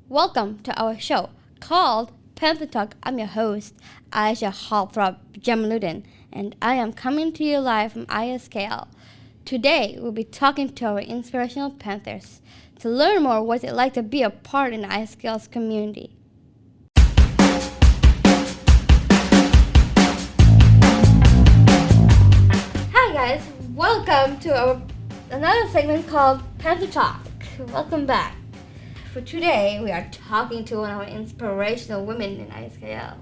Welcome to our show called Panther Talk. I'm your host, Aisha Jamaluddin, and I am coming to you live from ISKL. Today, we'll be talking to our inspirational Panthers to learn more what it's like to be a part in ISKL's community. Hi guys, welcome to another segment called Panther Talk. Welcome back. For today, we are talking to one of our inspirational women in ISKL.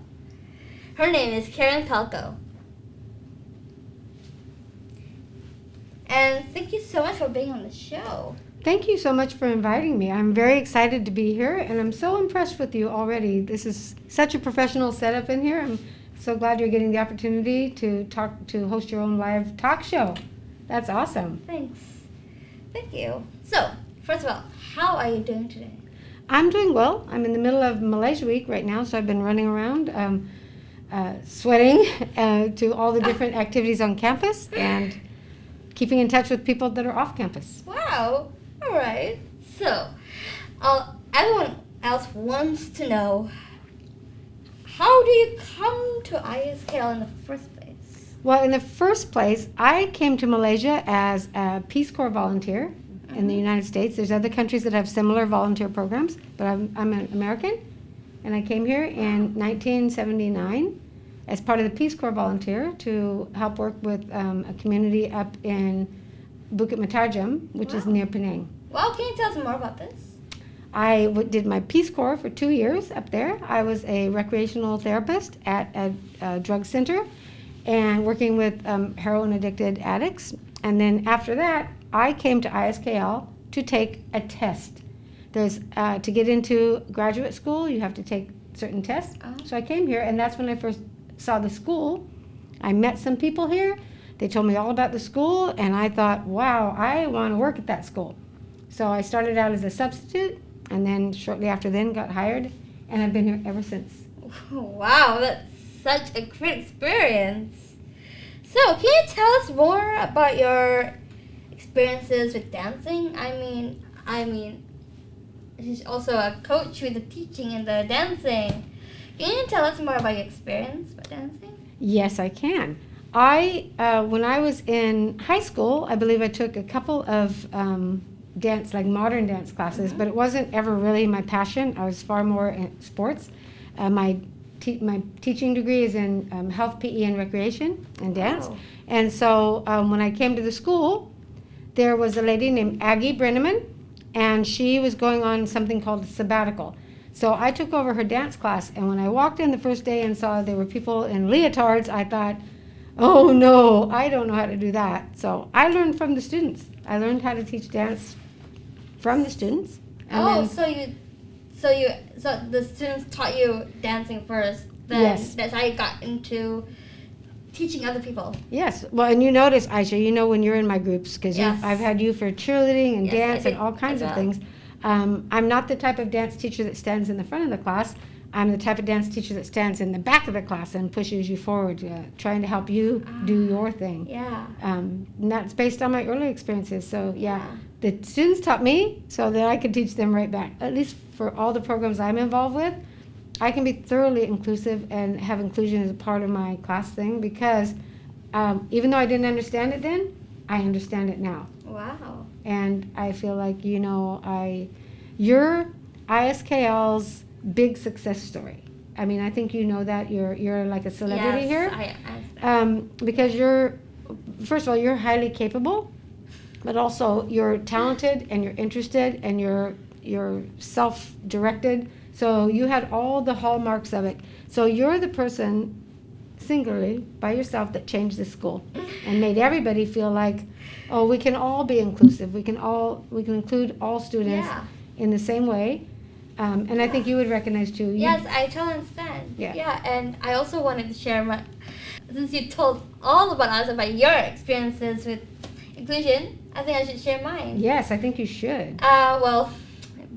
Her name is Karen Pelko. And thank you so much for being on the show. Thank you so much for inviting me. I'm very excited to be here, and I'm so impressed with you already. This is such a professional setup in here. I'm so glad you're getting the opportunity to host your own live talk show. That's awesome. Thanks. Thank you. So, first of all, how are you doing today? I'm doing well. I'm in the middle of Malaysia week right now, so I've been running around sweating to all the different activities on campus and keeping in touch with people that are off campus. Wow. All right. So, everyone else wants to know, how do you come to ISKL in the first place? Well, in the first place, I came to Malaysia as a Peace Corps volunteer in the United States. There's other countries that have similar volunteer programs, but I'm an American, and I came here in 1979 as part of the Peace Corps volunteer to help work with a community up in Bukit Matarjam, which is near Penang. Well, can you tell us more about this? I did my Peace Corps for 2 years up there. I was a recreational therapist at a drug center and working with heroin-addicted addicts. And then after that, I came to ISKL to take a test. There's to get into graduate school, you have to take certain tests. So I came here, and that's when I first saw the school. I met some people here. They told me all about the school, and I thought, wow, I want to work at that school. So I started out as a substitute, and then shortly after then got hired, and I've been here ever since. Wow, that's such a great experience. So, can you tell us more about your experiences with dancing? I mean, she's also a coach with the teaching and the dancing. Can you tell us more about your experience with dancing? Yes, I can. When I was in high school, I believe I took a couple of dance, like modern dance classes, but it wasn't ever really my passion. I was far more in sports. My teaching degree is in health, PE, and recreation and dance. Oh. And so when I came to the school, there was a lady named Aggie Brenneman, and she was going on something called a sabbatical. So I took over her dance class, and when I walked in the first day and saw there were people in leotards, I thought, oh no, I don't know how to do that. So I learned from the students. I learned how to teach dance from the students. And so the students taught you dancing first. Then Yes. That's how you got into teaching other people. Yes. Well, and you notice, Aisha, you know when you're in my groups, because Yes. I've had you for cheerleading and Yes, dance I and all did kinds as of well. things. I'm not the type of dance teacher that stands in the front of the class. I'm the type of dance teacher that stands in the back of the class and pushes you forward, trying to help you do your thing. Yeah. And that's based on my early experiences. So, the students taught me so that I could teach them right back. At least for all the programs I'm involved with, I can be thoroughly inclusive and have inclusion as a part of my class thing because even though I didn't understand it then, I understand it now. Wow. And I feel like, you're ISKL's big success story. I mean, I think you know that you're like a celebrity here. Yes, I understand. Because first of all, you're highly capable, but also you're talented and you're interested and you're self-directed. So you had all the hallmarks of it. So you're the person singularly by yourself that changed the school and made everybody feel like, oh, we can all be inclusive. We can include all students in the same way. And I think you would recognize too. Yes, I totally understand. Yeah. Yeah, and I also wanted to share since you told all about us about your experiences with inclusion, I think I should share mine. Yes, I think you should. Well,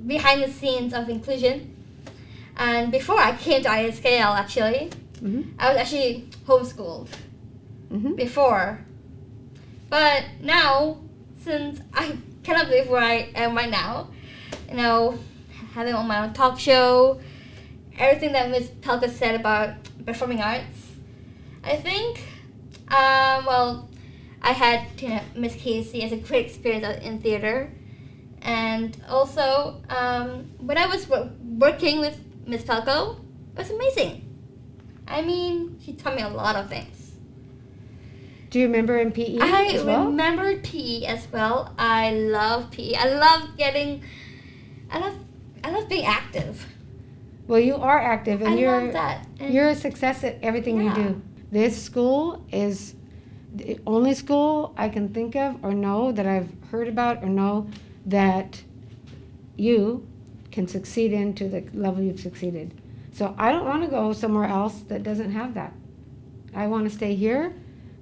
behind the scenes of inclusion, and before I came to ISKL actually, I was actually homeschooled before. But now, since I cannot believe where I am right now, having on my own talk show, everything that Miss Pelka said about performing arts. I think, I had Miss Casey as a great experience in theater. And also, when I was working with Miss Pelko, it was amazing. I mean, she taught me a lot of things. Do you remember in PE I as well? remember PE as well. I love PE. I love being active. Well, you are active, and I love that. And you're a success at everything you do. This school is the only school I can think of or know that I've heard about or know that you can succeed in to the level you've succeeded. So I don't want to go somewhere else that doesn't have that. I want to stay here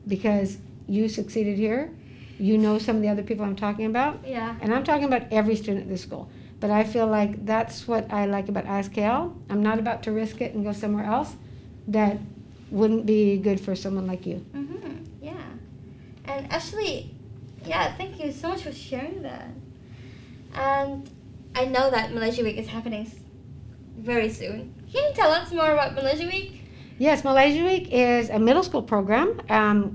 because you succeeded here. You know some of the other people I'm talking about. Yeah. And I'm talking about every student at this school. But I feel like that's what I like about ISKL. I'm not about to risk it and go somewhere else that wouldn't be good for someone like you. Mm-hmm. Yeah. And actually, thank you so much for sharing that. And I know that Malaysia Week is happening very soon. Can you tell us more about Malaysia Week? Yes, Malaysia Week is a middle school program,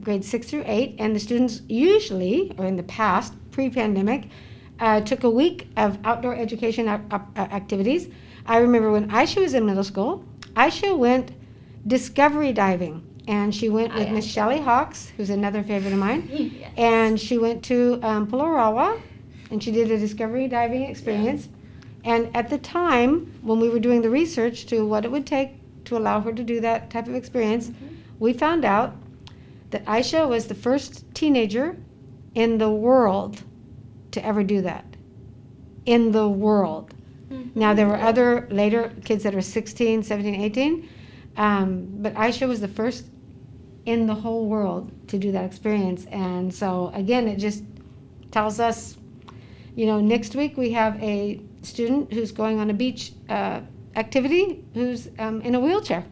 grades 6 through 8, and the students usually, or in the past, pre-pandemic, took a week of outdoor education activities. I remember when Aisha was in middle school, Aisha went discovery diving, and she went with Miss Shelley Hawks, who's another favorite of mine, Yes. and she went to Pulau Rawa, and she did a discovery diving experience. And at the time, when we were doing the research to what it would take to allow her to do that type of experience, we found out that Aisha was the first teenager in the world to ever do that. In the world. Now, there were other later kids that are 16, 17, 18, but Aisha was the first in the whole world to do that experience. And so, again, it just tells us, next week we have a student who's going on a beach activity who's in a wheelchair.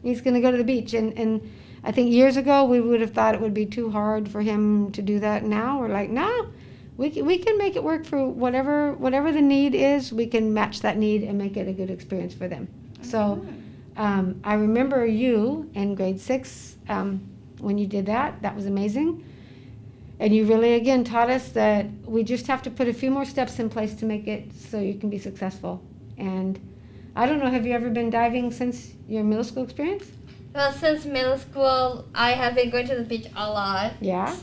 He's going to go to the beach. And I think years ago we would have thought it would be too hard for him to do that. Now we're like, no, we can make it work for whatever the need is. We can match that need and make it a good experience for them. So I remember you in grade 6 when you did that. That was amazing. And you really, again, taught us that we just have to put a few more steps in place to make it so you can be successful. And I don't know, have you ever been diving since your middle school experience? Well, since middle school, I have been going to the beach a lot. Yeah?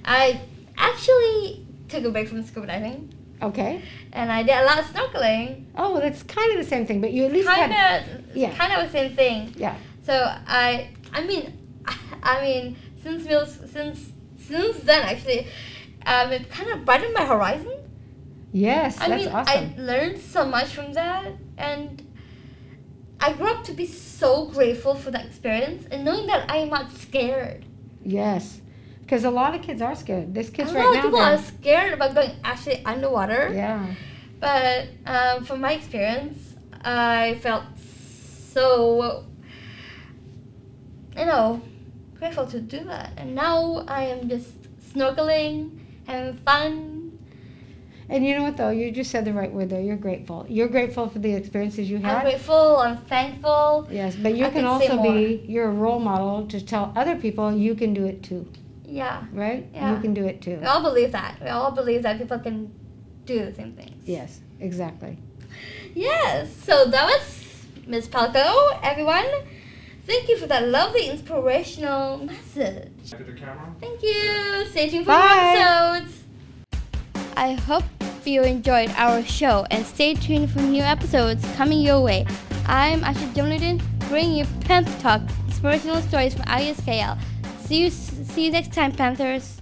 I actually took a break from scuba diving. Okay. And I did a lot of snorkeling. Oh, well, that's kind of the same thing, but you at least kind had... of the same thing. Yeah. So I mean, since then, actually, it kind of brightened my horizon. Yes, that's awesome. I learned so much from that, and I grew up to be so grateful for that experience, and knowing that I am not scared. Yes, because a lot of kids are scared. There's kids A right lot now of people are scared about going actually underwater. Yeah. But from my experience, I felt so, grateful to do that. And now I am just snorkeling, having fun. And you know what, though? You just said the right word there. You're grateful. You're grateful for the experiences you had. I'm grateful. I'm thankful. Yes, but you can also you're a role model to tell other people you can do it too. Yeah. Right? Yeah. You can do it too. We all believe that. We all believe that people can do the same things. Yes, exactly. Yes. So that was Ms. Palco, everyone. Thank you for that lovely inspirational message. Look at the camera. Thank you. Stay tuned for Bye. more episodes. I hope you enjoyed our show and stay tuned for new episodes coming your way. I'm Aisha Jamaluddin, bringing you Panther Talk, inspirational stories from ISKL. See you next time, Panthers.